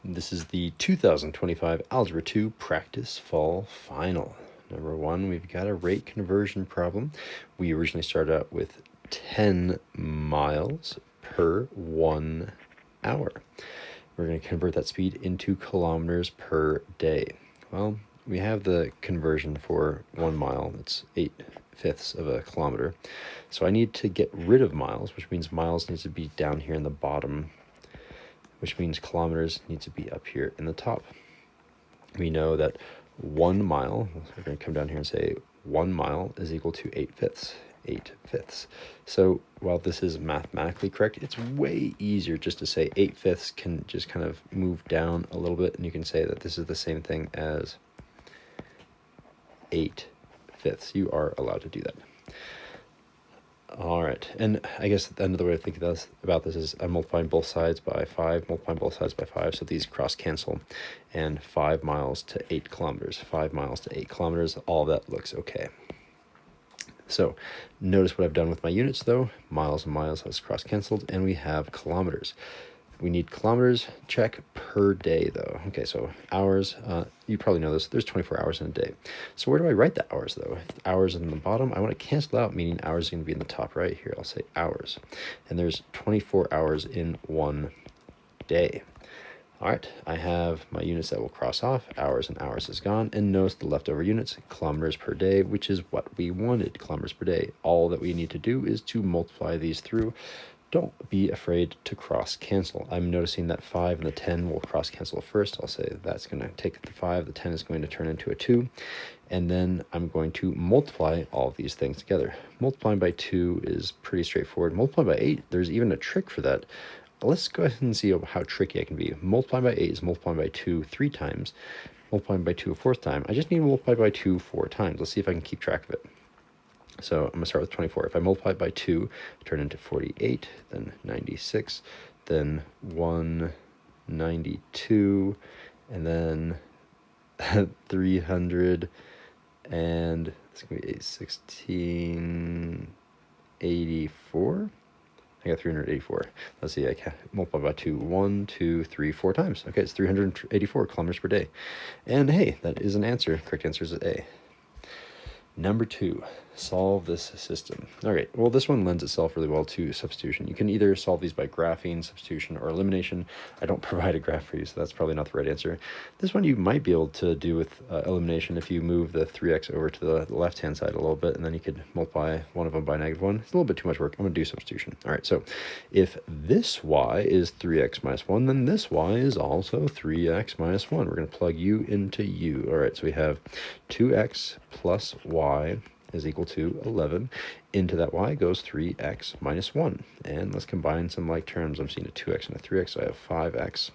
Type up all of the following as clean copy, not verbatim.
This is the 2025 Algebra 2 Practice Fall Final. Number 1, we've got a rate conversion problem. We originally started out with 10 miles per 1 hour. We're going to convert that speed into kilometers per day. Well, we have the conversion for 1 mile. It's 8/5 of a kilometer. So I need to get rid of miles, which means miles needs to be down here in the bottom, which means kilometers need to be up here in the top. We know that 1 mile, we're going to come down here and say 1 mile is equal to 8/5. 8/5. So while this is mathematically correct, it's way easier just to say 8/5 can just kind of move down a little bit, and you can say that this is the same thing as 8/5. You are allowed to do that. All right, and I guess another way to think about this is I'm multiplying both sides by 5, multiplying both sides by 5, so these cross cancel, and 5 miles to 8 kilometers, 5 miles to 8 kilometers, all that looks okay. So notice what I've done with my units though. Miles and miles has cross canceled, and we have kilometers. We need kilometers, check, per day though. Okay, so hours, you probably know this, there's 24 hours in a day. So where do I write the hours though? If the hours in the bottom, I want to cancel out, meaning hours are going to be in the top right here. I'll say hours. And there's 24 hours in 1 day. All right, I have my units that will cross off. Hours and hours is gone. And notice the leftover units, kilometers per day, which is what we wanted, kilometers per day. All that we need to do is to multiply these through. Don't be afraid to cross cancel. I'm noticing that 5 and the 10 will cross cancel first. I'll say that's going to take the 5. The 10 is going to turn into a 2. And then I'm going to multiply all of these things together. Multiplying by 2 is pretty straightforward. Multiplying by 8, there's even a trick for that. Let's go ahead and see how tricky I can be. Multiplying by 8 is multiplying by 2 3 times. Multiplying by 2 a 4th time. I just need to multiply by 2 4 times. Let's see if I can keep track of it. So I'm going to start with 24. If I multiply by 2, turn into 48, then 96, then 192, and then 300, and it's going to be 1684. I got 384. Let's see, I can multiply by 2, 1, 2, 3, 4 times. Okay, it's 384 kilometers per day. And hey, that is an answer. Correct answer is A. Number 2, solve this system. All right, well, this one lends itself really well to substitution. You can either solve these by graphing, substitution, or elimination. I don't provide a graph for you, so that's probably not the right answer. This one you might be able to do with elimination if you move the 3x over to the left-hand side a little bit, and then you could multiply one of them by -1. It's a little bit too much work. I'm going to do substitution. All right, so if this y is 3x minus 1, then this y is also 3x minus 1. We're going to plug u into u. All right, so we have 2x plus y is equal to 11. Into that y goes 3x minus 1. And let's combine some like terms. I'm seeing a 2x and a 3x, so I have 5x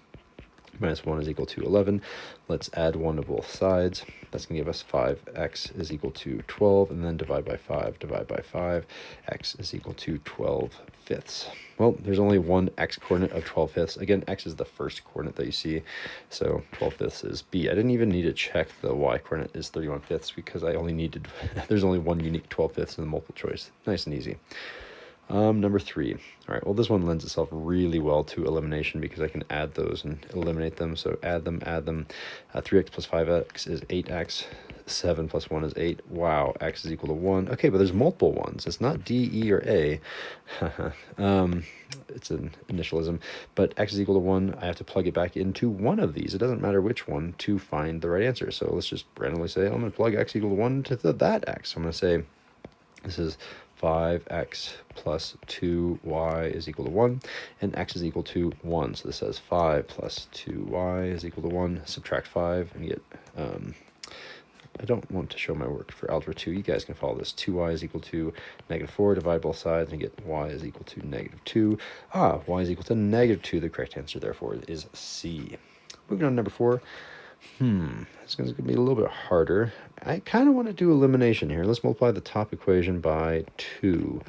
minus 1 is equal to 11. Let's add 1 to both sides. That's going to give us 5x is equal to 12, and then divide by 5, divide by 5. X is equal to 12/5. Well, there's only one x coordinate of 12/5. Again, x is the first coordinate that you see, so 12/5 is B. I didn't even need to check the y coordinate is 31/5 because I only needed, there's only one unique 12/5 in the multiple choice. Nice and easy. Number 3. All right, well, this one lends itself really well to elimination because I can add those and eliminate them. So add them. 3x plus 5x is 8x. 7 plus 1 is 8. Wow, x is equal to 1. Okay, but there's multiple ones. It's not D, E, or A. It's an initialism. But x is equal to 1. I have to plug it back into one of these. It doesn't matter which one to find the right answer. So let's just randomly say, I'm going to plug x equal to 1 to that x. So I'm going to say this is 5x plus 2y is equal to 1, and x is equal to 1. So this says 5 plus 2y is equal to 1. Subtract 5 and get, I don't want to show my work for Algebra 2. You guys can follow this. 2y is equal to -4. Divide both sides and get y is equal to -2. Y is equal to -2. The correct answer, therefore, is C. Moving on to number 4. It's going to be a little bit harder. I kind of want to do elimination here. Let's multiply the top equation by 2.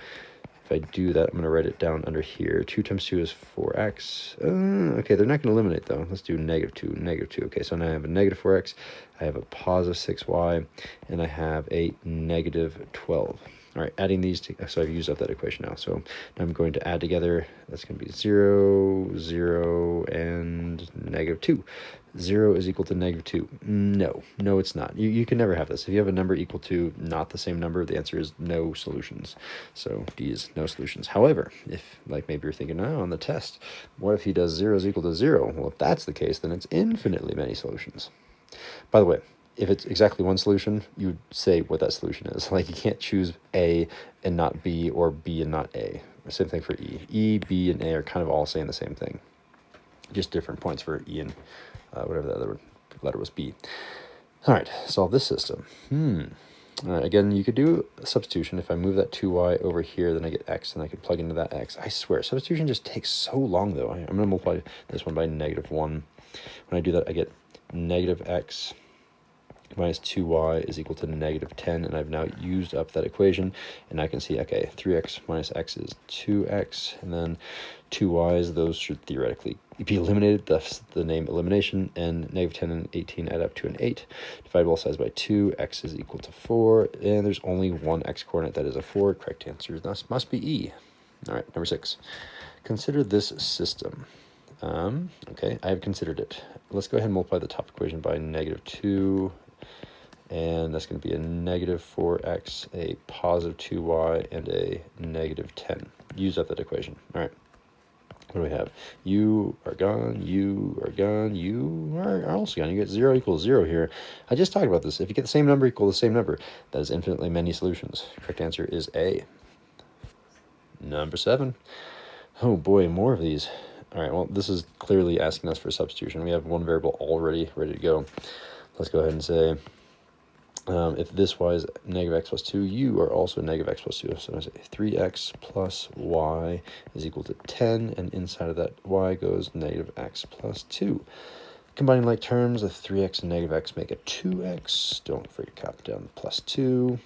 If I do that, I'm going to write it down under here. 2 times 2 is 4x. Okay, they're not going to eliminate, though. Let's do -2, -2. Okay, so now I have a -4x, I have a positive 6y, and I have a -12. All right, adding these, so I've used up that equation now. So now I'm going to add together. That's going to be 0, 0, and negative 2. 0 is equal to negative 2. No, it's not. You can never have this. If you have a number equal to not the same number, the answer is no solutions. So D is no solutions. However, if, like, maybe you're thinking, oh, on the test, what if he does 0 is equal to 0? Well, if that's the case, then it's infinitely many solutions. By the way, if it's exactly one solution, you would say what that solution is. Like, you can't choose A and not B, or B and not A. Same thing for E. E, B, and A are kind of all saying the same thing. Just different points for E and whatever the other letter was, B. All right, solve this system. All right, again, you could do a substitution. If I move that 2y over here, then I get x, and I could plug into that x. I swear, substitution just takes so long, though. I'm going to multiply this one by negative 1. When I do that, I get negative x minus 2y is equal to negative 10, and I've now used up that equation, and I can see, okay, 3x minus x is 2x, and then 2y's, those should theoretically be eliminated. That's the name elimination, and negative 10 and 18 add up to an 8. Divide both sides by 2, x is equal to 4, and there's only one x coordinate, that is a 4. Correct answer thus must be E. All right, number 6. Consider this system. Okay, I have considered it. Let's go ahead and multiply the top equation by negative 2, and that's going to be a negative 4x, a positive 2y, and a negative 10. Use up that equation. All right. What do we have? You are gone, you are gone, you are also gone. You get 0 equals 0 here. I just talked about this. If you get the same number equal the same number, that is infinitely many solutions. Correct answer is A. Number 7. Oh boy, more of these. All right, well, this is clearly asking us for substitution. We have one variable already ready to go. Let's go ahead and say, if this y is negative x plus 2, you are also negative x plus 2. So I say 3x plus y is equal to 10, and inside of that y goes negative x plus 2. Combining like terms, the 3x and negative x make a 2x. Don't forget to copy down the plus 2.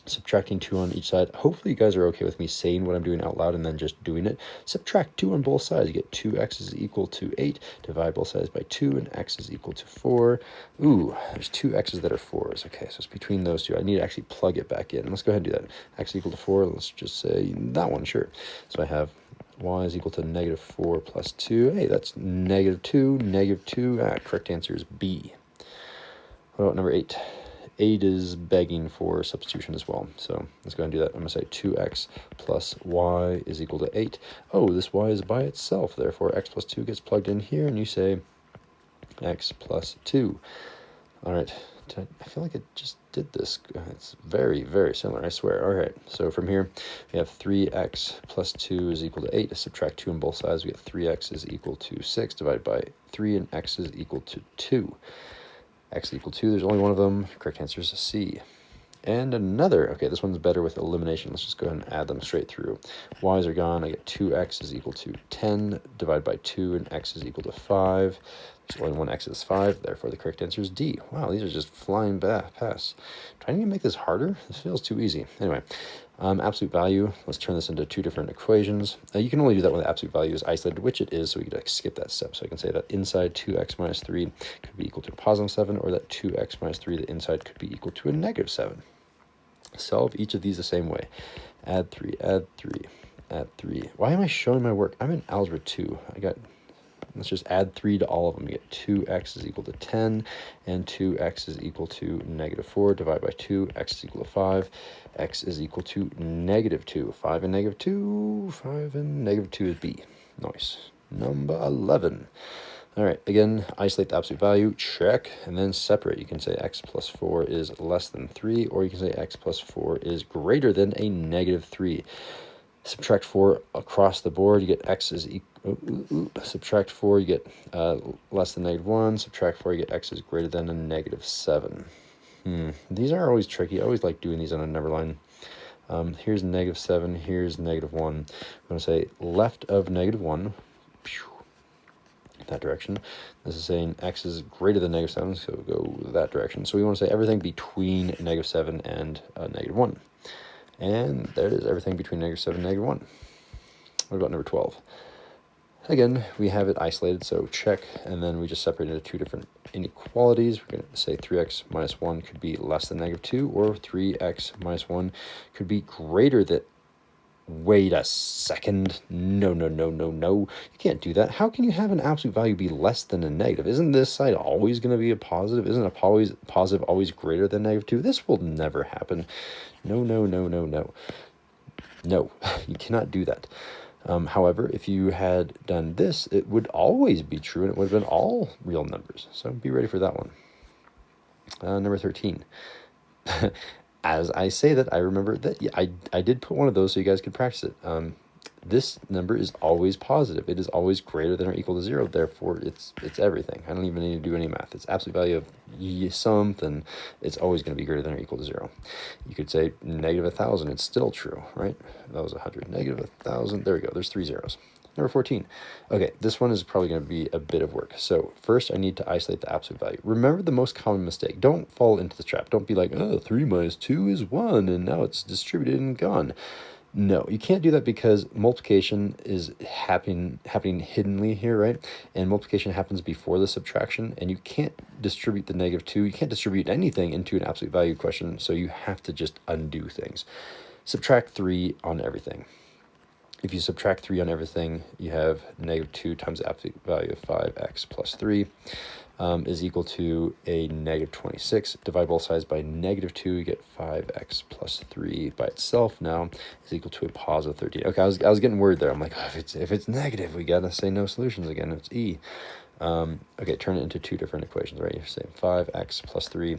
Subtracting 2 on each side. Hopefully you guys are okay with me saying what I'm doing out loud and then just doing it. Subtract 2 on both sides. You get 2x is equal to 8. Divide both sides by 2, and x is equal to 4. Ooh, there's 2 x's that are 4's. Okay, so it's between those two. I need to actually plug it back in. Let's go ahead and do that. X is equal to 4. Let's just say that one, sure. So I have y is equal to negative 4 plus 2. Hey, that's negative 2, negative 2. Correct answer is B. What about number 8? 8 is begging for substitution as well. So let's go ahead and do that. I'm going to say 2x plus y is equal to 8. Oh, this y is by itself. Therefore, x plus 2 gets plugged in here, and you say x plus 2. All right. I feel like it just did this. It's very, very similar, I swear. All right. So from here, we have 3x plus 2 is equal to 8. Subtract 2 on both sides. We get 3x is equal to 6 divided by 3, and x is equal to 2. X is equal to 2, there's only one of them. Correct answer is C. And another, okay, this one's better with elimination. Let's just go ahead and add them straight through. Y's are gone. I get 2x is equal to 10 divided by 2, and x is equal to 5. There's only one x is 5, therefore the correct answer is D. Wow, these are just flying past. Trying to make this harder? This feels too easy. Anyway, absolute value, let's turn this into 2 different equations. You can only do that when the absolute value is isolated, which it is, so we could skip that step. So I can say that inside 2x minus 3 could be equal to a positive 7, or that 2x minus 3, the inside, could be equal to a negative 7. Solve each of these the same way. Add 3, add 3, add 3. Why am I showing my work? I'm in Algebra 2. Let's just add 3 to all of them. You get 2x is equal to 10, and 2x is equal to negative 4. Divide by 2, x is equal to 5. X is equal to negative 2. 5 and negative 2. 5 and negative 2 is B. Nice. Number 11. All right, again, isolate the absolute value, check, and then separate. You can say x plus 4 is less than 3, or you can say x plus 4 is greater than a negative 3. Subtract 4 across the board, you get x is equal, subtract 4, you get less than negative 1. Subtract 4, you get x is greater than a negative 7. These are always tricky. I always like doing these on a number line. Here's negative 7, here's negative 1. I'm going to say left of negative 1, that direction. This is saying x is greater than negative 7, so go that direction. So we want to say everything between negative 7 and negative 1. And there it is, everything between negative 7 and negative 1. What about number 12? Again, we have it isolated, so check, and then we just separate into 2 different inequalities. We're going to say 3x minus 1 could be less than negative 2, or 3x minus 1 could be greater than... Wait a second. No, no, no, no, no. You can't do that. How can you have an absolute value be less than a negative? Isn't this side always going to be a positive? Isn't a positive always greater than -2? This will never happen. No, no, no, no, no. No, you cannot do that. However, if you had done this, it would always be true, and it would have been all real numbers. So be ready for that one. Number 13. As I say that, I remember that I did put one of those so you guys could practice it. This number is always positive. It is always greater than or equal to 0. Therefore, it's everything. I don't even need to do any math. It's absolute value of something. It's always going to be greater than or equal to 0. You could say -1,000. It's still true, right? That was 100. -1,000. There we go. There's 3 zeros. Number 14. Okay, this one is probably going to be a bit of work. So first I need to isolate the absolute value. Remember the most common mistake. Don't fall into the trap. Don't be like, oh, 3 minus 2 is 1, and now it's distributed and gone. No, you can't do that because multiplication is happening hiddenly here, right? And multiplication happens before the subtraction, and you can't distribute the -2. You can't distribute anything into an absolute value question, so you have to just undo things. Subtract 3 on everything. If you subtract 3 on everything, you have -2 times the absolute value of 5x plus 3 is equal to a -26. Divide both sides by -2, you get 5x plus 3 by itself now is equal to a positive 13. Okay, I was getting worried there. I'm like, oh, if it's negative, we gotta say no solutions again. It's e. Okay, turn it into two different equations, right? You're saying 5x plus 3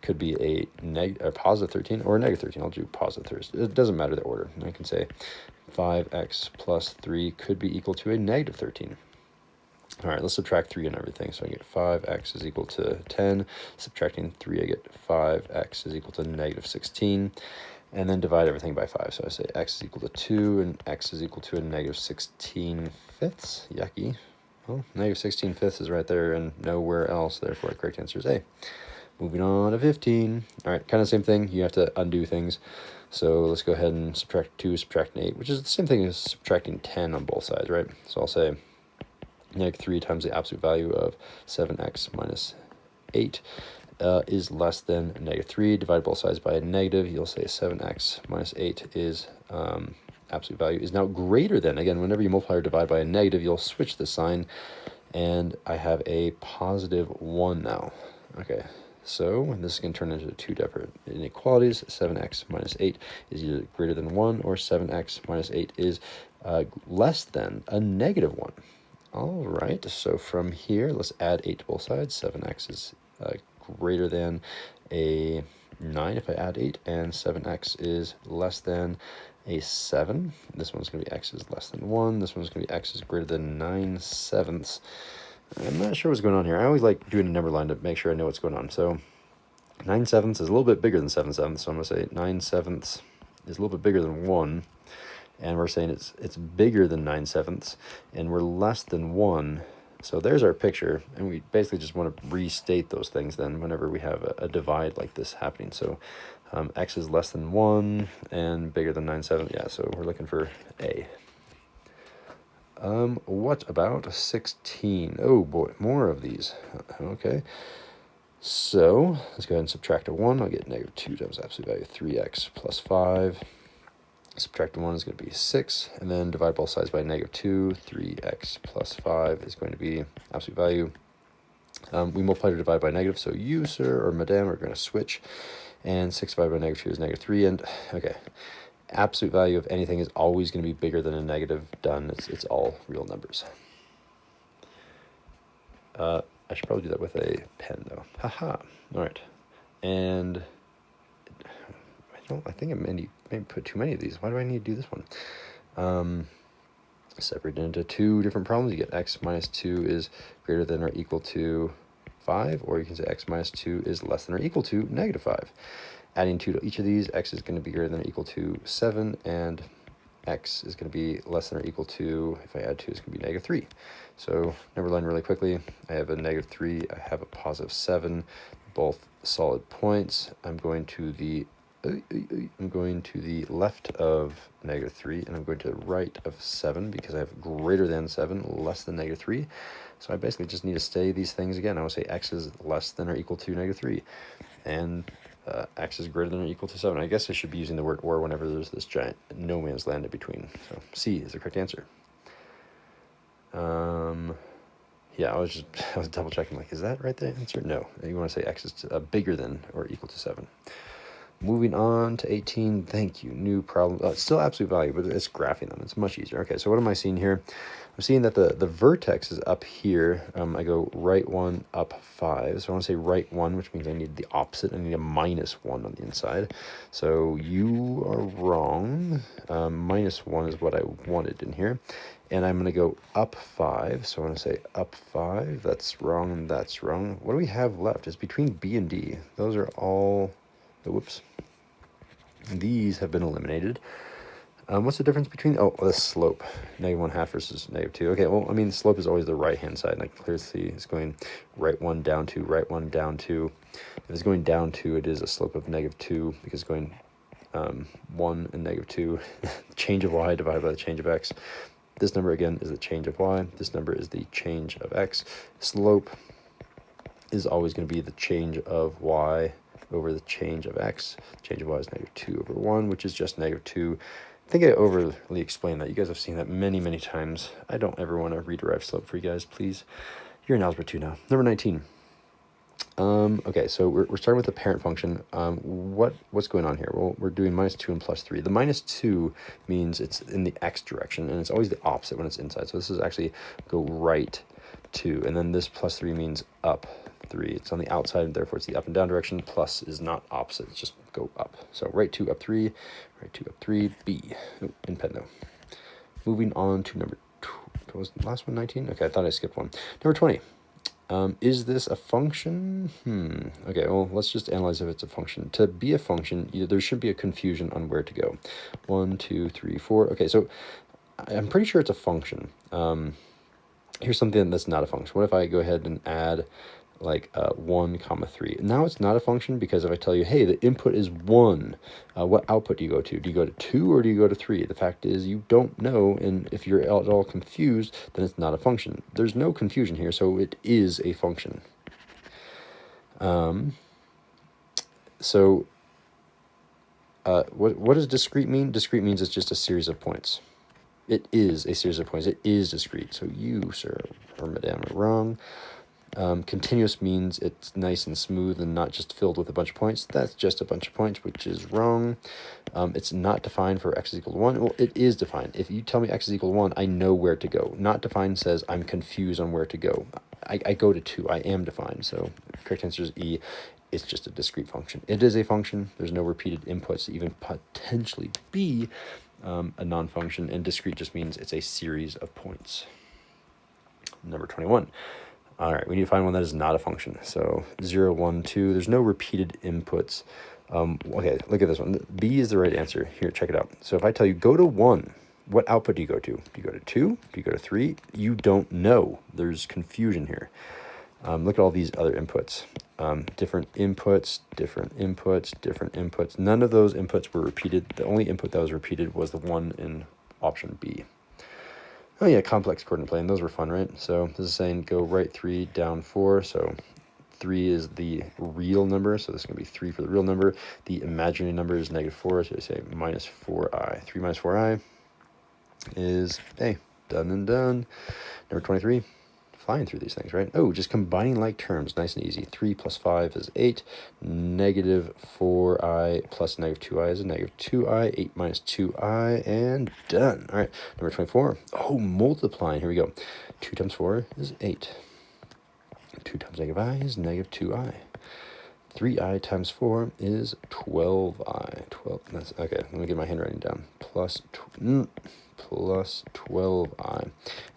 could be a positive 13 or a negative 13. I'll do positive 13. It doesn't matter the order. I can say 5x plus 3 could be equal to a negative 13. All right, let's subtract 3 and everything. So I get 5x is equal to 10. Subtracting 3, I get 5x is equal to -16. And then divide everything by 5. So I say x is equal to 2 and x is equal to a -16 fifths. Yucky. Well, -16 fifths is right there and nowhere else. Therefore, the correct answer is A. Moving on to 15. All right, kind of same thing. You have to undo things. So let's go ahead and subtract 2, subtract 8, which is the same thing as subtracting 10 on both sides, right? So I'll say -3 times the absolute value of 7x minus 8 is less than -3. Divide both sides by a negative. You'll say 7x minus 8 is absolute value is now greater than. Again, whenever you multiply or divide by a negative, you'll switch the sign, and I have a positive 1 now. Okay, so this is going to turn into two different inequalities. 7x minus 8 is either greater than 1, or 7x minus 8 is less than a -1. All right, so from here, let's add 8 to both sides. 7x is greater than a 9 if I add 8, and 7x is less than a 7. This one's going to be x is less than 1. This one's going to be x is greater than 9/7. I'm not sure what's going on here. I always like doing a number line to make sure I know what's going on. So 9/7 is a little bit bigger than 7/7. So I'm going to say 9/7 is a little bit bigger than 1. And we're saying it's bigger than 9/7, and we're less than 1. So there's our picture, and we basically just want to restate those things then whenever we have a divide like this happening. So x is less than 1 and bigger than 9/7. Yeah, so we're looking for A. What about 16? Oh boy, more of these. Okay. So let's go ahead and subtract a 1. I'll get -2 times absolute value of 3x plus 5. Subtract 1 is going to be 6, and then divide both sides by -2. 3x plus 5 is going to be absolute value. We multiply to divide by negative, so you, sir, or madame, are going to switch. And 6 divided by -2 is -3. And, okay, absolute value of anything is always going to be bigger than a negative. Done. It's all real numbers. I should probably do that with a pen, though. Haha. All right. And I think I maybe put too many of these. Why do I need to do this one? Separated into two different problems. You get x minus 2 is greater than or equal to 5, or you can say x minus 2 is less than or equal to -5. Adding 2 to each of these, x is going to be greater than or equal to 7, and x is going to be less than or equal to, if I add 2, it's going to be -3. So number line really quickly. I have a -3, I have a positive 7, both solid points. I'm going to the left of -3, and I'm going to the right of 7 because I have greater than 7, less than -3. So I basically just need to say these things again. I will say x is less than or equal to -3. And x is greater than or equal to 7. I guess I should be using the word or whenever there's this giant no man's land in between. So C is the correct answer. Yeah, I was double checking, like, is that right, the answer? No, you want to say x is bigger than or equal to 7. Moving on to 18, thank you, new problem. It's still absolute value, but it's graphing them. It's much easier. Okay, so what am I seeing here? I'm seeing that the vertex is up here. I go right 1, up 5. So I want to say right 1, which means I need the opposite. I need a -1 on the inside. So you are wrong. -1 is what I wanted in here. And I'm going to go up 5. So I want to say up 5. That's wrong, and that's wrong. What do we have left? It's between B and D. Those are all... Whoops. These have been eliminated. What's the difference between... Oh, the slope. -1/2 versus -2. Okay, well, I mean, the slope is always the right-hand side. And I clearly see it's going right 1, down 2, right 1, down 2. If it's going down 2, it is a slope of -2 because it's going 1 and -2. Change of y divided by the change of x. This number, again, is the change of y. This number is the change of x. Slope is always going to be the change of y over the change of x. Change of y is -2 over 1, which is just -2. I think I overly explained that. You guys have seen that many, many times. I don't ever want to rederive slope for you guys, please. You're in Algebra 2 now. Number 19. Okay, so we're starting with the parent function. What's going on here? Well, we're doing -2 and +3. The -2 means it's in the x direction, and it's always the opposite when it's inside. So this is actually go right 2, and then this +3 means up 3. It's on the outside, and therefore it's the up and down direction. Plus is not opposite, it's just go up. So right 2, up 3, right 2, up 3, B. Oh, in pen though. Moving on to number 2. What was the last one, 19? Okay, I thought I skipped one. Number 20. Is this a function? Okay, well, let's just analyze if it's a function. To be a function, there should be a confusion on where to go. 1, 2, 3, 4. Okay, so I'm pretty sure it's a function. Here's something that's not a function. What if I go ahead and add like 1, 3? Now it's not a function because if I tell you, hey, the input is 1, what output do you go to? Do you go to 2 or do you go to 3? The fact is you don't know, and if you're at all confused, then it's not a function. There's no confusion here, so it is a function. What does discrete mean? Discrete means it's just a series of points. It is a series of points. It is discrete. So you, sir or madam, are wrong. Continuous means it's nice and smooth and not just filled with a bunch of points. That's just a bunch of points, which is wrong. It's not defined for x is equal to 1. Well, it is defined. If you tell me x is equal to 1, I know where to go. Not defined says I'm confused on where to go. I go to 2. I am defined. So correct answer is E. It's just a discrete function. It is a function. There's no repeated inputs to even potentially be a non-function. And discrete just means it's a series of points. Number 21. All right, we need to find one that is not a function. So 0, 1, 2, there's no repeated inputs. Okay, look at this one. B is the right answer. Here, check it out. So if I tell you go to 1, what output do you go to? Do you go to 2? Do you go to 3? You don't know. There's confusion here. Look at all these other inputs. Different inputs, different inputs, different inputs. None of those inputs were repeated. The only input that was repeated was the one in option B. Oh yeah, complex coordinate plane. Those were fun, right? So this is saying go right 3, down 4. So 3 is the real number. So this is going to be 3 for the real number. The imaginary number is -4. So you say -4i. 3 minus 4i is, hey, done and done. Number 23. Flying through these things, right? Oh, just combining like terms. Nice and easy. 3 plus 5 is 8. -4i plus -2i is a -2i. 8 minus 2i, and done. All right, number 24. Oh, multiplying. Here we go. 2 times 4 is 8. 2 times -i is -2i. 3i times 4 is 12i. 12. That's okay. Let me get my handwriting down. Plus 12i.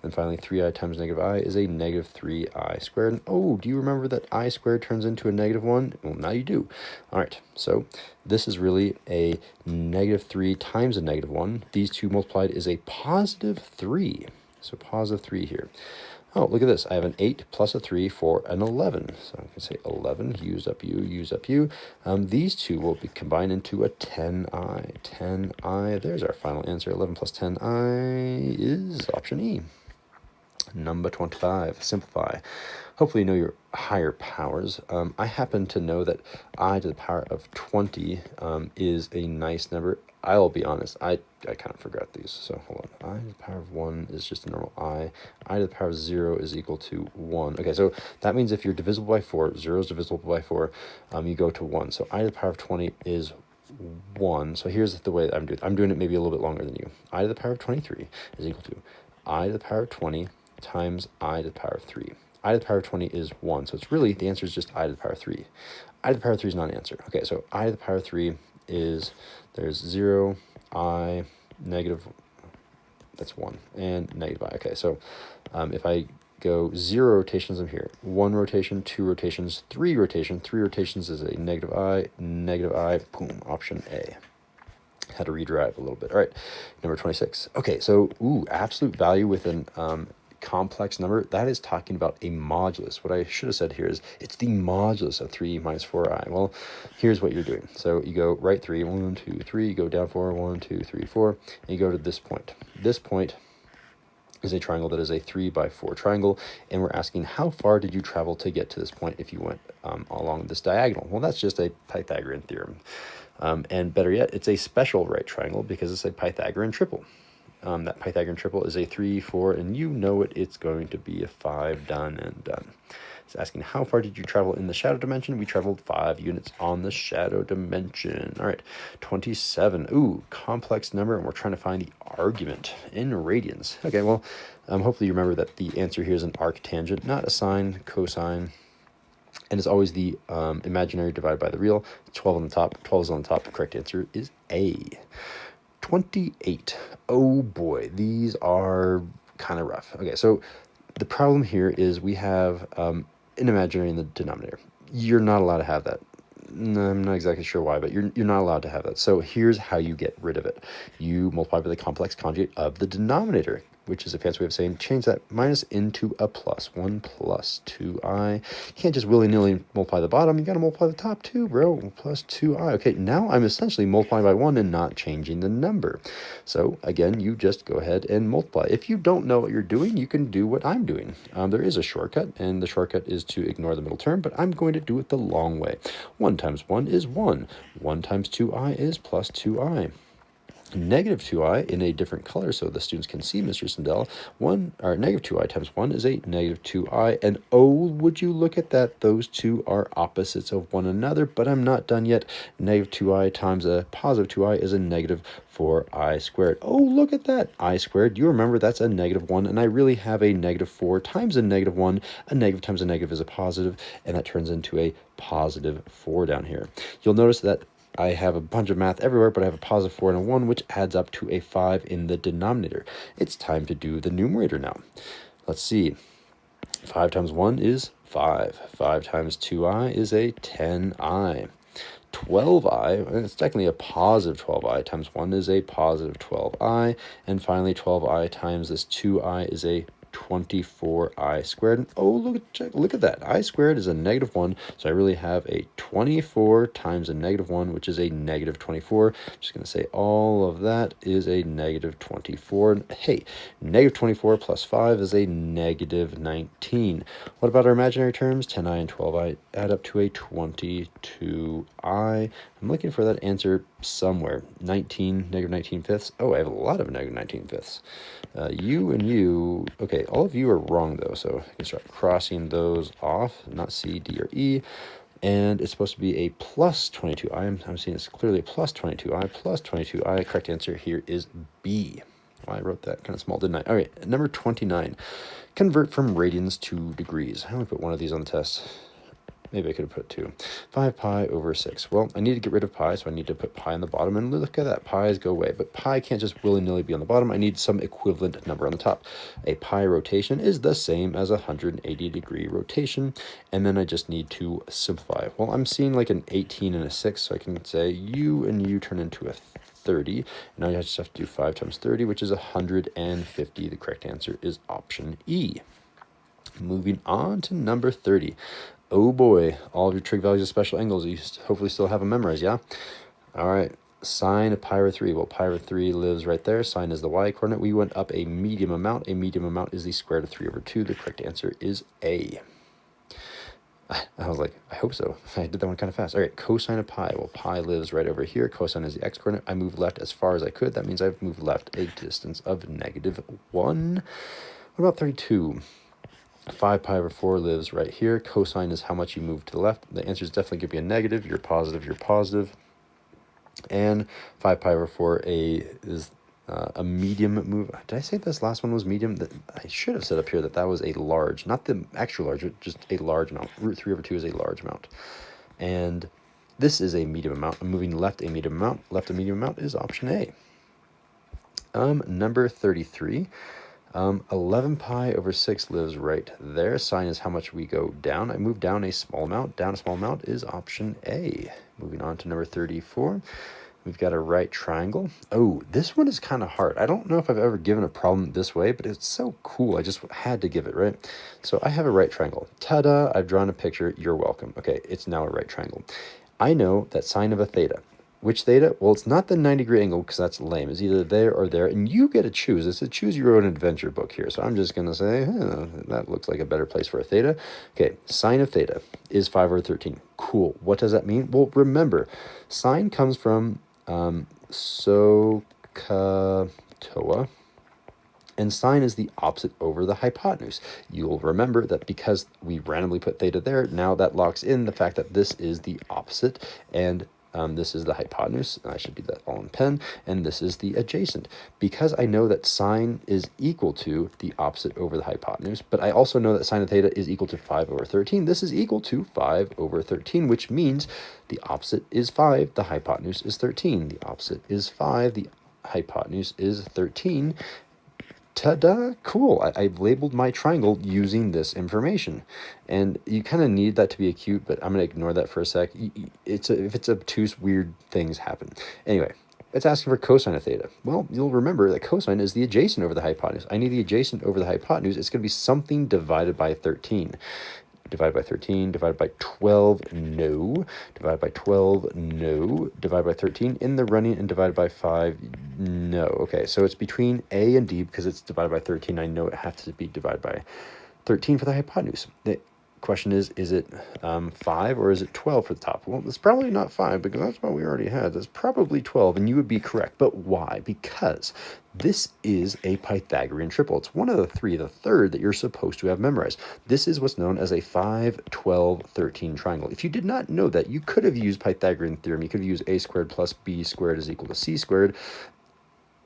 And finally, 3i times -i is a -3i squared. And oh, do you remember that I squared turns into a -1? Well, now you do. All right, so this is really a -3 times a -1. These two multiplied is a +3. So +3 here. Oh, look at this. I have an 8 plus a 3 for an 11. So I can say 11, use up u, use up u. These two will be combined into a 10i. 10i, there's our final answer. 11 plus 10i is option E. Number 25, simplify. Hopefully you know your higher powers. I happen to know that I to the power of 20 is a nice number. I'll be honest, I kind of forgot these, so hold on. I to the power of 1 is just a normal I to the power of 0 is equal to 1. Okay, so that means if you're divisible by 4, 0 is divisible by 4, you go to 1. So I to the power of 20 is 1. So here's the way I'm doing it. I'm doing it maybe a little bit longer than you. I to the power of 23 is equal to I to the power of 20 times I to the power of 3. I to the power of 20 is 1, so it's really, the answer is just I to the power of 3. I to the power of 3 is not an answer. Okay, so I to the power of 3 is, there's 0, I, negative, that's 1, and negative I. Okay, so if I go 0 rotations, I'm here. 1 rotation, 2 rotations, 3 rotation. 3 rotations is a negative I, boom, option A. Had to redrive a little bit. All right, number 26. Okay, so, absolute value with an complex number, that is talking about a modulus. What I should have said here is it's the modulus of 3 minus 4i. Well, here's what you're doing. So you go right 3, 1, 2, 3, you go down 4, 1, 2, 3, 4, and you go to this point. This point is a triangle that is a 3 by 4 triangle, and we're asking how far did you travel to get to this point if you went along this diagonal. Well, that's just a Pythagorean theorem. And better yet, it's a special right triangle because it's a Pythagorean triple. That Pythagorean triple is a 3, 4, and you know it, it's going to be a 5, done and done. It's asking how far did you travel in the shadow dimension? We traveled 5 units on the shadow dimension. All right, 27. Complex number, and we're trying to find the argument in radians. Okay, well, hopefully you remember that the answer here is an arctangent, not a sine, cosine, and it's always the imaginary divided by the real. 12 on the top, 12 is on the top. The correct answer is A. 28. Oh boy, these are kind of rough. Okay, so the problem here is we have an imaginary in the denominator. You're not allowed to have that. I'm not exactly sure why, but you're not allowed to have that. So here's how you get rid of it. You multiply by the complex conjugate of the denominator, which is a fancy way of saying change that minus into a plus. 1 plus 2i. You can't just willy-nilly multiply the bottom. You got to multiply the top too, bro. Plus 2i. Okay, now I'm essentially multiplying by 1 and not changing the number. So again, you just go ahead and multiply. If you don't know what you're doing, you can do what I'm doing. There is a shortcut, and the shortcut is to ignore the middle term, but I'm going to do it the long way. 1 times 1 is 1. 1 times 2i is plus 2i. Negative 2i in a different color so the students can see, Mr. Sindel. Negative 2i times 1 is a negative 2i. And oh, would you look at that? Those two are opposites of one another, but I'm not done yet. Negative 2i times a positive 2i is a negative 4i squared. Oh, look at that. I squared. You remember that's a negative 1, and I really have a negative 4 times a negative 1. A negative times a negative is a positive, and that turns into a positive 4 down here. You'll notice that I have a bunch of math everywhere, but I have a positive 4 and a 1, which adds up to a 5 in the denominator. It's time to do the numerator now. Let's see. 5 times 1 is 5. 5 times 2i is a 10i. 12i, and it's technically a positive 12i, times 1 is a positive 12i. And finally, 12i times this 2i is a 24i squared. And oh, look at that. I squared is a negative 1, so I really have a 24 times a negative 1, which is a negative 24. I'm just going to say all of that is a negative 24. And hey, negative 24 plus 5 is a negative 19. What about our imaginary terms? 10i and 12i add up to a 22i. I'm looking for that answer somewhere. Negative 19 fifths. Oh, I have a lot of negative 19 fifths. You and you, okay, all of you are wrong though, so I can start crossing those off, not C, D, or E, and it's supposed to be a plus 22. I'm seeing it's clearly a plus 22i, plus 22i. Correct answer here is B. Well, I wrote that kind of small, didn't I? All right, number 29, convert from radians to degrees. I only put one of these on the test. Maybe I could have put 2. 5 pi over 6. Well, I need to get rid of pi, so I need to put pi on the bottom. And look at that. Pi's go away. But pi can't just willy-nilly be on the bottom. I need some equivalent number on the top. A pi rotation is the same as a 180-degree rotation. And then I just need to simplify. Well, I'm seeing like an 18 and a 6, so I can say you and you turn into a 30. Now you just have to do 5 times 30, which is 150. The correct answer is option E. Moving on to number 30. Oh boy, all of your trig values of special angles, you hopefully still have them memorized, yeah? All right, sine of pi over 3. Well, pi over 3 lives right there. Sine is the y-coordinate. We went up a medium amount. A medium amount is the square root of 3 over 2. The correct answer is A. I was like, I hope so. I did that one kind of fast. All right, cosine of pi. Well, pi lives right over here. Cosine is the x-coordinate. I moved left as far as I could. That means I've moved left a distance of -1. What about 32? 5 pi over 4 lives right here. Cosine is how much you move to the left. The answer is definitely going to be a negative. You're positive, you're positive. And 5 pi over 4 is a medium move. Did I say this last one was medium? I should have said up here that that was a large, not the actual large, but just a large amount. Root 3 over 2 is a large amount. And this is a medium amount. I'm moving left a medium amount. Left a medium amount is option A. Number 33. 11 pi over 6 lives right there. Sine is how much we go down. I move down a small amount. Down a small amount is option A. Moving on to number 34. We've got a right triangle. Oh, this one is kind of hard. I don't know if I've ever given a problem this way, but it's so cool. I just had to give it, right? So I have a right triangle. Ta-da, I've drawn a picture. You're welcome. Okay, it's now a right triangle. I know that sine of a theta. Which theta? Well, it's not the 90-degree angle because that's lame. It's either there or there, and you get to choose. It's a choose your own adventure book here. So I'm just going to say, that looks like a better place for a theta. Okay, sine of theta is 5 over 13. Cool. What does that mean? Well, remember, sine comes from SOHCAHTOA, and sine is the opposite over the hypotenuse. You'll remember that because we randomly put theta there, now that locks in the fact that this is the opposite, and this is the hypotenuse. I should do that all in pen. And this is the adjacent. Because I know that sine is equal to the opposite over the hypotenuse, but I also know that sine of theta is equal to 5 over 13. This is equal to 5 over 13, which means the opposite is 5, the hypotenuse is 13. The opposite is 5, the hypotenuse is 13. Ta-da! Cool. I've labeled my triangle using this information. And you kind of need that to be acute, but I'm going to ignore that for a sec. If it's obtuse, weird things happen. Anyway, it's asking for cosine of theta. Well, you'll remember that cosine is the adjacent over the hypotenuse. I need the adjacent over the hypotenuse. It's going to be something divided by 13. Divided by 13, divided by 12, no. Divided by 12, no. Divided by 13 in the running, and divided by 5, no. Okay, so it's between A and D because it's divided by 13. I know it has to be divided by 13 for the hypotenuse. The question is it 5 or is it 12 for the top? Well, it's probably not 5 because that's what we already had. That's probably 12, and you would be correct. But why? Because this is a Pythagorean triple. It's one of the three, the third that you're supposed to have memorized. This is what's known as a 5, 12, 13 triangle. If you did not know that, you could have used Pythagorean theorem. You could have used a squared plus b squared is equal to c squared.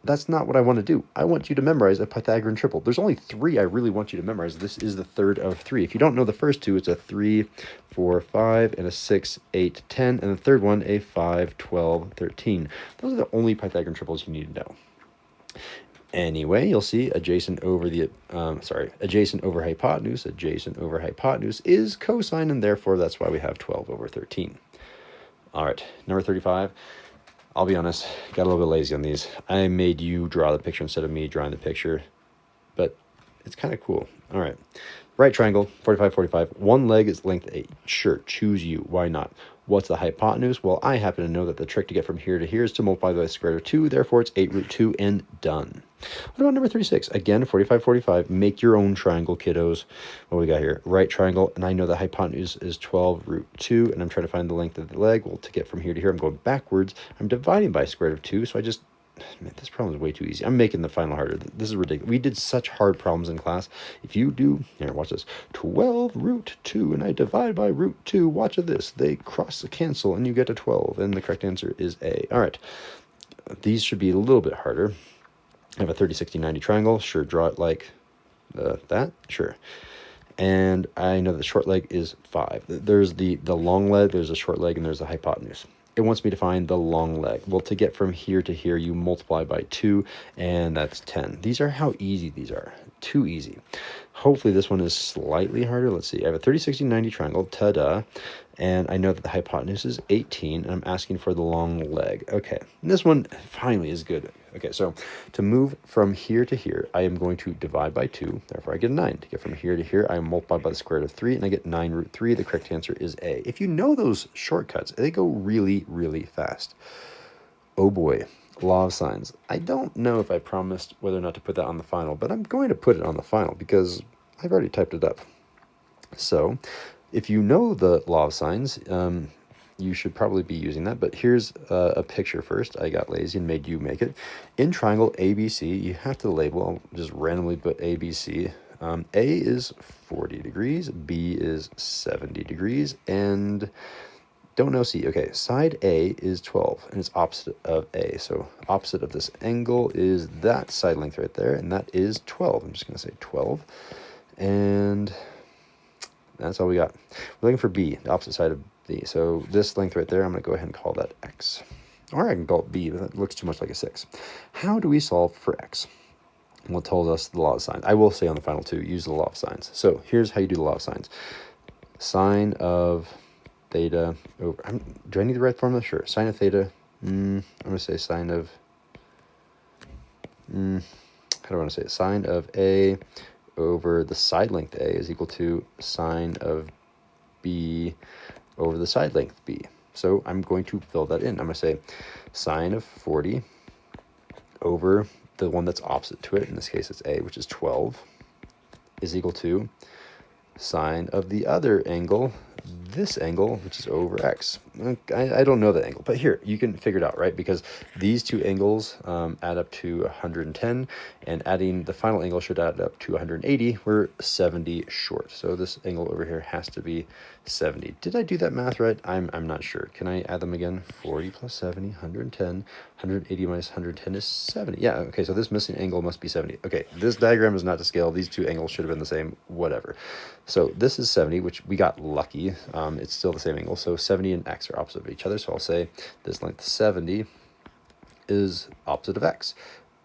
That's not what I want to do. I want you to memorize a Pythagorean triple. There's only 3 I really want you to memorize. This is the third of 3. If you don't know the first 2, it's a 3, 4, 5, and a 6, 8, 10, and the third one, a 5, 12, 13. Those are the only Pythagorean triples you need to know. Anyway, you'll see adjacent over the, adjacent over hypotenuse. Adjacent over hypotenuse is cosine, and therefore that's why we have 12 over 13. All right, number 35. I'll be honest, got a little bit lazy on these. I made you draw the picture instead of me drawing the picture, but it's kind of cool. All right, right triangle, 45, 45. One leg is length 8. Sure, choose you. Why not? What's the hypotenuse? Well, I happen to know that the trick to get from here to here is to multiply by the square root of 2. Therefore, it's 8 root 2 and done. What about number 36? Again, 45, 45. Make your own triangle, kiddos. What we got here? Right triangle, and I know the hypotenuse is 12 root 2, and I'm trying to find the length of the leg. Well, to get from here to here, I'm going backwards. I'm dividing by square root of 2, so I just... Man, this problem is way too easy. I'm making the final harder. This is ridiculous. We did such hard problems in class. If you do, here, watch this. 12 root 2, and I divide by root 2. Watch this. They cross the cancel, and you get a 12, and the correct answer is A. All right. These should be a little bit harder. I have a 30, 60, 90 triangle. Sure, draw it like that. Sure. And I know the short leg is 5. There's the long leg, there's a short leg, and there's the hypotenuse. It wants me to find the long leg. Well, to get from here to here, you multiply by 2, and that's 10. These are how easy these are. Too easy. Hopefully this one is slightly harder. Let's see. I have a 30, 60, 90 triangle. Ta-da. And I know that the hypotenuse is 18, and I'm asking for the long leg. Okay. And this one finally is good. Okay, so to move from here to here, I am going to divide by 2. Therefore, I get 9. To get from here to here, I multiply by the square root of 3, and I get 9 root 3. The correct answer is A. If you know those shortcuts, they go really, really fast. Oh boy, law of sines. I don't know if I promised whether or not to put that on the final, but I'm going to put it on the final because I've already typed it up. So if you know the law of sines, you should probably be using that. But here's a picture first. I got lazy and made you make it. In triangle ABC, you have to label, I'll just randomly put ABC. A is 40 degrees, B is 70 degrees, and don't know C. Okay, side A is 12, and it's opposite of A. So opposite of this angle is that side length right there, and that is 12. I'm just going to say 12. And that's all we got. We're looking for B, the opposite side of B. So this length right there, I'm going to go ahead and call that X. Or I can call it B, but that looks too much like a 6. How do we solve for X? Well, it tells us the law of sines. I will say on the final two, use the law of sines. So here's how you do the law of sines. Sine of theta over, do I need the right formula? Sure. Sine of theta, I'm going to say sine of, how do I want to say it? Sine of A over the side length A is equal to sine of B over the side length B. So I'm going to fill that in. I'm going to say sine of 40 over the one that's opposite to it, in this case it's A, which is 12, is equal to sine of the other angle, this angle, which is over X. I don't know that angle, but here, you can figure it out, right? Because these two angles add up to 110, and adding the final angle should add up to 180. We're 70 short. So this angle over here has to be 70. Did I do that math right? I'm not sure. Can I add them again? 40 plus 70, 110. 180 minus 110 is 70. Yeah, okay, so this missing angle must be 70. Okay, this diagram is not to scale. These two angles should have been the same, whatever. So this is 70, which we got lucky. It's still the same angle. So 70 and X are opposite of each other. So I'll say this length 70 is opposite of X.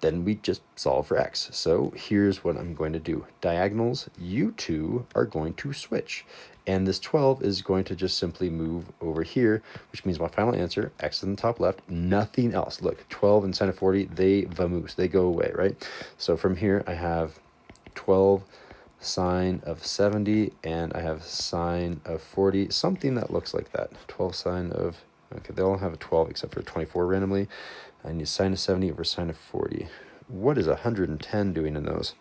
Then we just solve for X. So here's what I'm going to do. Diagonals, you two are going to switch. And this 12 is going to just simply move over here, which means my final answer, X in the top left, nothing else. Look, 12 and sine of 40, they vamoose, they go away, right? So from here, I have 12 sine of 70, and I have sine of 40, something that looks like that. 12 sine of, okay, they all have a 12 except for 24 randomly. I need sine of 70 over sine of 40. What is 110 doing in those?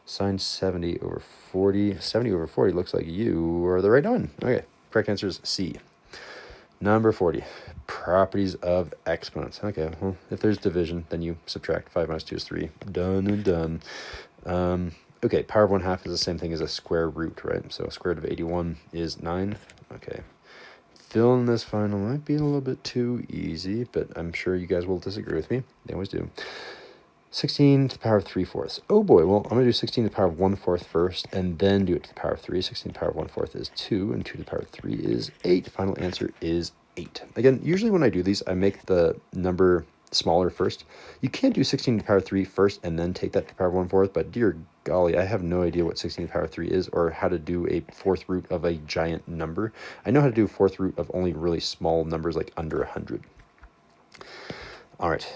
Sine 70 over 40. 70 over 40 looks like you are the right one. Okay, correct answer is C. Number 40, properties of exponents. Okay, well, if there's division, then you subtract. 5 minus 2 is 3. Done and done. Okay, power of 1/2 is the same thing as a square root, right? So square root of 81 is 9. Okay. Filling this final might be a little bit too easy, but I'm sure you guys will disagree with me. They always do. 16 to the power of 3/4. Oh boy, well, I'm going to do 16 to the power of 1/4 first, and then do it to the power of 3. 16 to the power of 1/4 is 2, and 2 to the power of 3 is 8. Final answer is 8. Again, usually when I do these, I make the number smaller first. You can't do 16 to the power of 3 first and then take that to the power of 1/4, but dear golly, I have no idea what 16 to the power of 3 is, or how to do a fourth root of a giant number. I know how to do a fourth root of only really small numbers, like under 100. All right,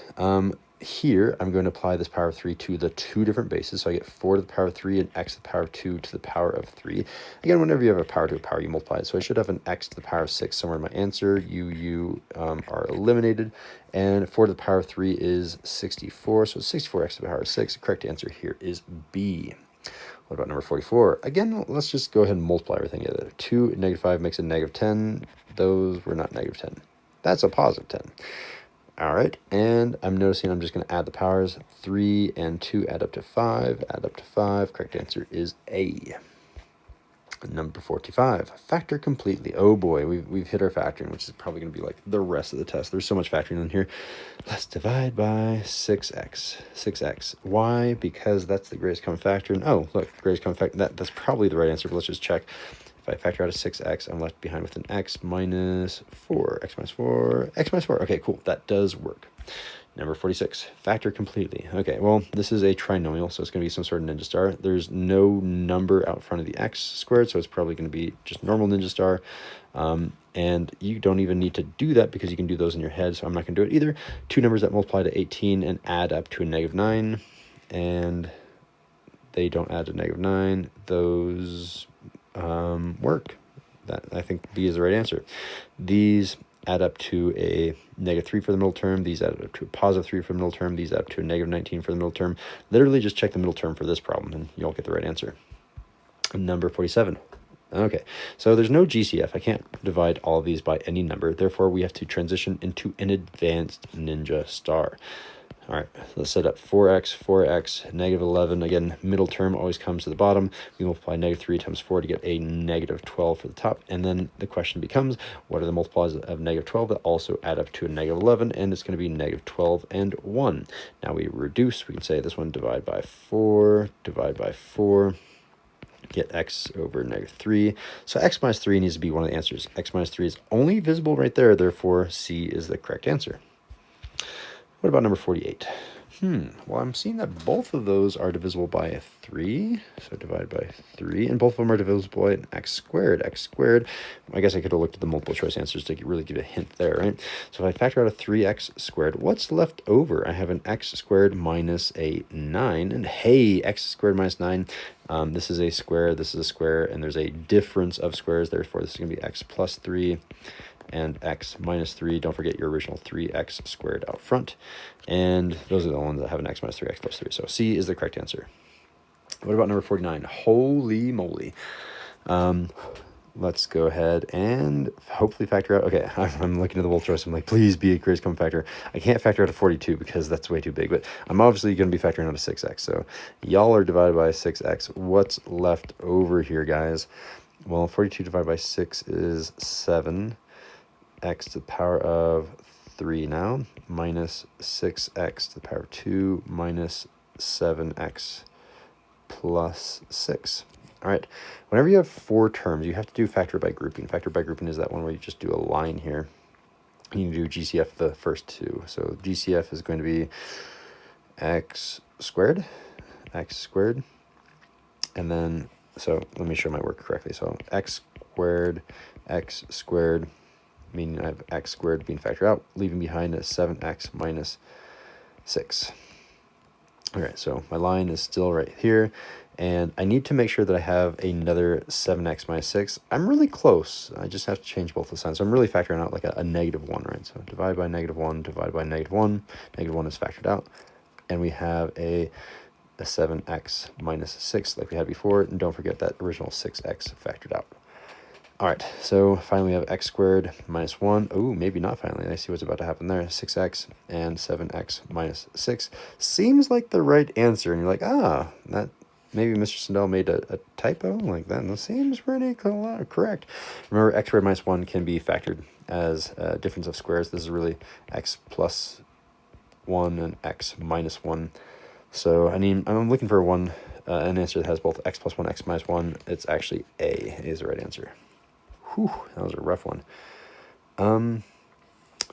here I'm going to apply this power of 3 to the two different bases. So I get 4 to the power of 3 and x to the power of 2 to the power of 3. Again, whenever you have a power to a power, you multiply it. So I should have an x to the power of 6 somewhere in my answer. You are eliminated. And 4 to the power of 3 is 64. So 64x to the power of 6. The correct answer here is B. What about number 44? Again, let's just go ahead and multiply everything together. 2 and -5 makes a -10. Those were not -10. That's a positive 10. All right, and I'm noticing I'm just going to add the powers. 3 and 2 add up to 5. Add up to 5. Correct answer is A. Number 45, factor completely. Oh boy, we've hit our factoring, which is probably going to be like the rest of the test. There's so much factoring in here. Let's divide by 6x. 6x. Why? Because that's the greatest common factor. And oh, look, greatest common factor. That's probably the right answer, but let's just check. If I factor out a 6x, I'm left behind with an x minus 4. X minus 4. X minus 4. Okay, cool. That does work. Number 46, factor completely. Okay, well, this is a trinomial, so it's going to be some sort of ninja star. There's no number out front of the x squared, so it's probably going to be just normal ninja star. And you don't even need to do that because you can do those in your head, so I'm not going to do it either. Two numbers that multiply to 18 and add up to a -9, and they don't add to -9. Those work. That I think B is the right answer. These add up to a -3 for the middle term. These add up to a +3 for the middle term. These add up to a -19 for the middle term. Literally just check the middle term for this problem and you'll get the right answer. Number 47. Okay, so there's no GCF. I can't divide all of these by any number. Therefore, we have to transition into an advanced ninja star. All right, let's set up 4x, 4x, -11. Again, middle term always comes to the bottom. We multiply -3 times 4 to get a -12 for the top. And then the question becomes, what are the multiplies of -12 that also add up to a -11? And it's going to be -12 and 1. Now we reduce. We can say this one divide by 4, divide by 4. Get x over -3. So x minus 3 needs to be one of the answers. X minus 3 is only visible right there. Therefore, C is the correct answer. What about number 48? Well, I'm seeing that both of those are divisible by a 3. So divide by 3. And both of them are divisible by an x squared. X squared. I guess I could have looked at the multiple choice answers to really give a hint there, right? So if I factor out a 3x squared, what's left over? I have an x squared minus a 9. And hey, x squared minus 9. This is a square, this is a square, and there's a difference of squares. Therefore, this is going to be x plus 3. And x minus 3. Don't forget your original 3x squared out front. And those are the ones that have an x minus 3x plus 3. So C is the correct answer. What about number 49? Holy moly. Let's go ahead and hopefully factor out. Okay, I'm looking at the multiple choice. I'm like, please be a greatest common factor. I can't factor out a 42 because that's way too big. But I'm obviously going to be factoring out a 6x. So y'all are divided by 6x. What's left over here, guys? Well, 42 divided by 6 is 7. X to the power of 3 now, minus 6x to the power of 2 minus 7x plus 6. All right, whenever you have 4 terms, you have to do factor by grouping. Factor by grouping is that one where you just do a line here. You do GCF the first 2. So GCF is going to be x squared, and then, so let me show my work correctly. So x squared, meaning I have x squared being factored out, leaving behind a 7x minus 6. All right, so my line is still right here, and I need to make sure that I have another 7x minus 6. I'm really close. I just have to change both the signs. So I'm really factoring out like a -1, right? So divide by -1, divide by -1. -1 is factored out, and we have a 7x minus 6 like we had before, and don't forget that original 6x factored out. All right, so finally we have x squared minus 1. Oh, maybe not finally. I see what's about to happen there. 6x and 7x minus 6. Seems like the right answer. And you're like, that maybe Mr. Sandell made a typo like that. And that seems pretty correct. Remember, x squared minus 1 can be factored as a difference of squares. This is really x plus 1 and x minus 1. So I'm looking for an answer that has both x plus 1, x minus 1. It's actually A is the right answer. Whew, that was a rough one.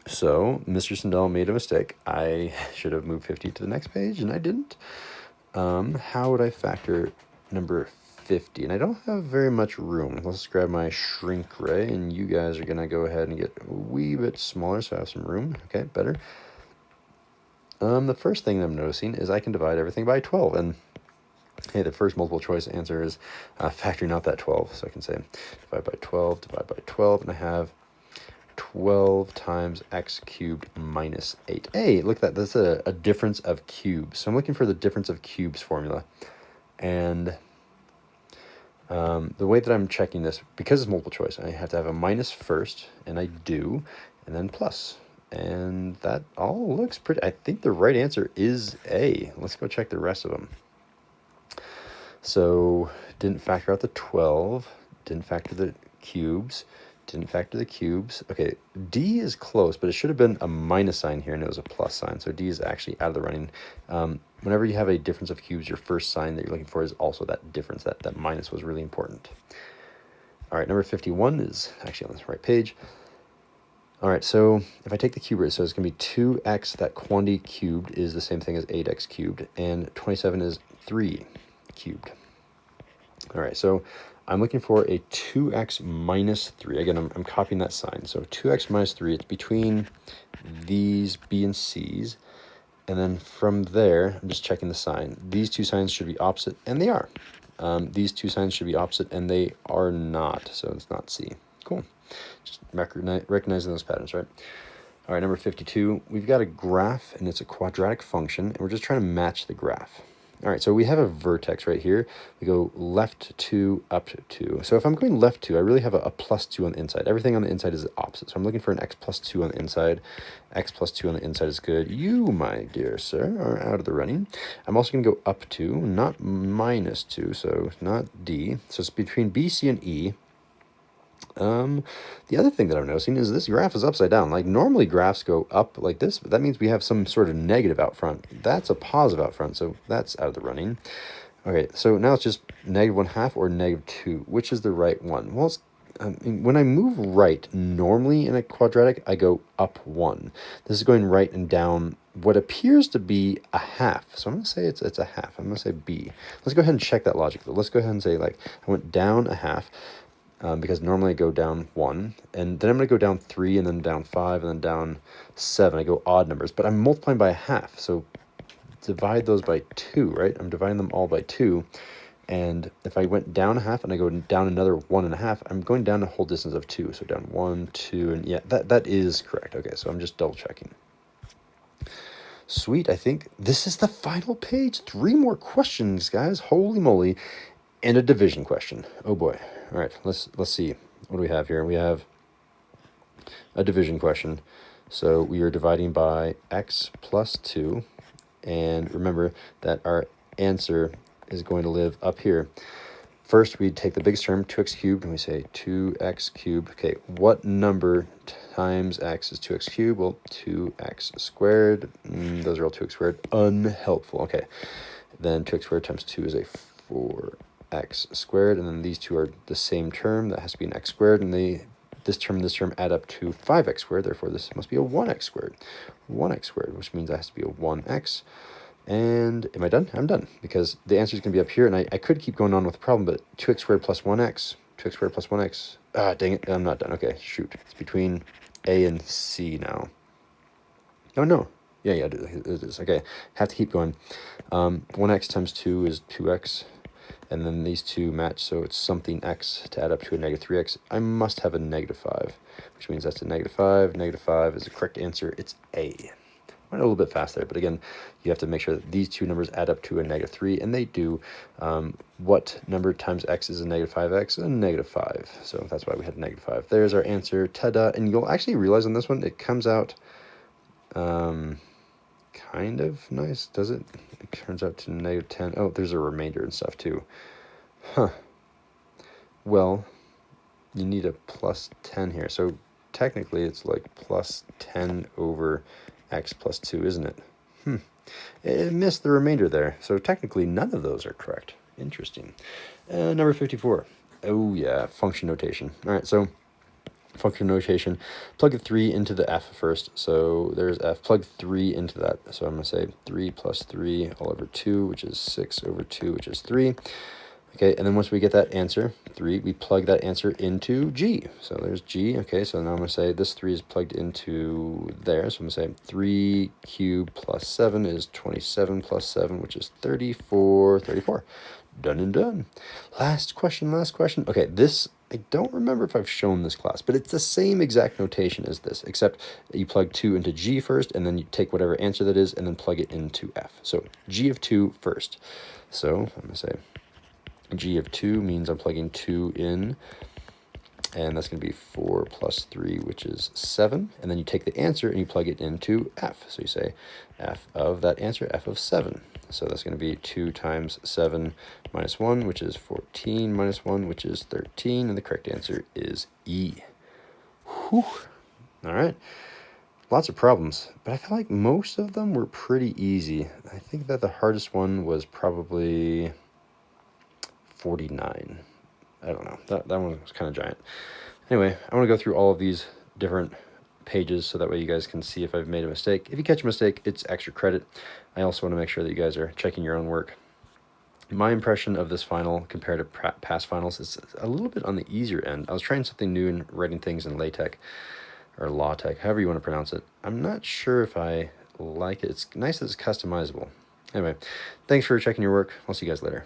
So Mr. Sandell made a mistake. I should have moved 50 to the next page, and I didn't. How would I factor number 50? And I don't have very much room. Let's grab my shrink ray, and you guys are going to go ahead and get a wee bit smaller, so I have some room. Okay, better. The first thing I'm noticing is I can divide everything by 12, and hey, the first multiple choice answer is factoring out that 12. So I can say divide by 12, and I have 12 times x cubed minus 8. Hey, look at that. That's a difference of cubes. So I'm looking for the difference of cubes formula. And the way that I'm checking this, because it's multiple choice, I have to have a minus first, and I do, and then plus. And that all looks pretty. I think the right answer is A. Let's go check the rest of them. So didn't factor out the 12, didn't factor the cubes, didn't factor the cubes. Okay, D is close, but it should have been a minus sign here, and it was a plus sign. So D is actually out of the running. Whenever you have a difference of cubes, your first sign that you're looking for is also that difference. That minus was really important. All right, number 51 is actually on this right page. All right, so if I take the cube root, so it's going to be 2x, that quantity cubed is the same thing as 8x cubed, and 27 is 3 cubed. All right, so I'm looking for a 2x minus 3. Again, I'm copying that sign. So 2x minus 3, it's between these B and C's. And then from there, I'm just checking the sign. These two signs should be opposite, and they are. These two signs should be opposite, and they are not, so it's not C. Cool. Just recognizing those patterns, right? All right, number 52, we've got a graph, and it's a quadratic function, and we're just trying to match the graph. All right, so we have a vertex right here. We go left 2, up 2. So if I'm going left 2, I really have a plus 2 on the inside. Everything on the inside is the opposite. So I'm looking for an x plus 2 on the inside. X plus 2 on the inside is good. You, my dear sir, are out of the running. I'm also going to go up 2, not minus 2, so not D. So it's between B, C, and E. The other thing that I'm noticing is this graph is upside down. Like normally graphs go up like this, but that means we have some sort of negative out front. That's a positive out front, so that's out of the running. Okay, so now it's just -1/2 or -2. Which is the right one? Well, when I move right, normally in a quadratic, I go up 1. This is going right and down what appears to be a half. So I'm going to say it's a half. I'm going to say B. Let's go ahead and check that logic, though. Let's go ahead and say, like, I went down a half. Because normally I go down 1, and then I'm going to go down 3, and then down 5, and then down 7. I go odd numbers, but I'm multiplying by a half, so divide those by 2, right? I'm dividing them all by 2, and if I went down a half and I go down another 1.5, I'm going down a whole distance of 2, so down 1, 2, and yeah, that is correct. Okay, so I'm just double checking. Sweet, I think this is the final page. 3 more questions, guys. Holy moly. And a division question. Oh boy. All right, let's see. What do we have here? We have a division question. So we are dividing by x plus 2. And remember that our answer is going to live up here. First, we take the biggest term, 2x cubed, and we say 2x cubed. Okay, what number times x is 2x cubed? Well, 2x squared. Those are all 2x squared. Unhelpful. Okay, then 2x squared times 2 is a 4x squared, and then these two are the same term. That has to be an x squared, and this term and this term add up to 5x squared. Therefore, this must be a 1x squared. 1x squared, which means that has to be a 1x. And am I done? I'm done, because the answer is going to be up here, and I could keep going on with the problem, but 2x squared plus 1x, 2x squared plus 1x. Ah, dang it, I'm not done. Okay, shoot. It's between A and C now. Oh, no. Yeah, it is. Okay, have to keep going. 1x times 2 is 2x, and then these two match, so it's something x to add up to a -3x. I must have a -5, which means that's a -5. -5 is the correct answer. It's A. Went a little bit fast there, but again, you have to make sure that these two numbers add up to a -3, and they do. What number times x is a -5x? A -5. So that's why we had a -5. There's our answer. Ta-da! And you'll actually realize on this one, it comes out kind of nice, does it? It turns out to -10. Oh, there's a remainder and stuff too. Huh. Well, you need a plus 10 here. So technically it's like plus 10 over x plus 2, isn't it? It missed the remainder there. So technically none of those are correct. Interesting. Number 54. Oh yeah, function notation. All right, so function notation, plug a 3 into the f first. So there's f, plug 3 into that. So I'm going to say 3 plus 3 all over 2, which is 6 over 2, which is 3. Okay, and then once we get that answer, 3, we plug that answer into G. So there's G. Okay, so now I'm going to say this 3 is plugged into there. So I'm going to say 3 cubed plus 7 is 27 plus 7, which is 34. 34. Done and done. Last question. Okay, this, I don't remember if I've shown this class, but it's the same exact notation as this, except you plug 2 into G first, and then you take whatever answer that is, and then plug it into F. So G of 2 first. So I'm going to say G of 2 means I'm plugging 2 in, and that's going to be 4 plus 3, which is 7. And then you take the answer and you plug it into F. So you say F of that answer, F of 7. So that's going to be 2 times 7 minus 1, which is 14, minus 1, which is 13. And the correct answer is E. Whew. All right. Lots of problems, but I feel like most of them were pretty easy. I think that the hardest one was probably 49. I don't know. That one was kind of giant. Anyway, I want to go through all of these different pages so that way you guys can see if I've made a mistake. If you catch a mistake, it's extra credit. I also want to make sure that you guys are checking your own work. My impression of this final compared to past finals is a little bit on the easier end. I was trying something new and writing things in LaTeX, or LaTeX, however you want to pronounce it. I'm not sure if I like it. It's nice that it's customizable. Anyway, thanks for checking your work. I'll see you guys later.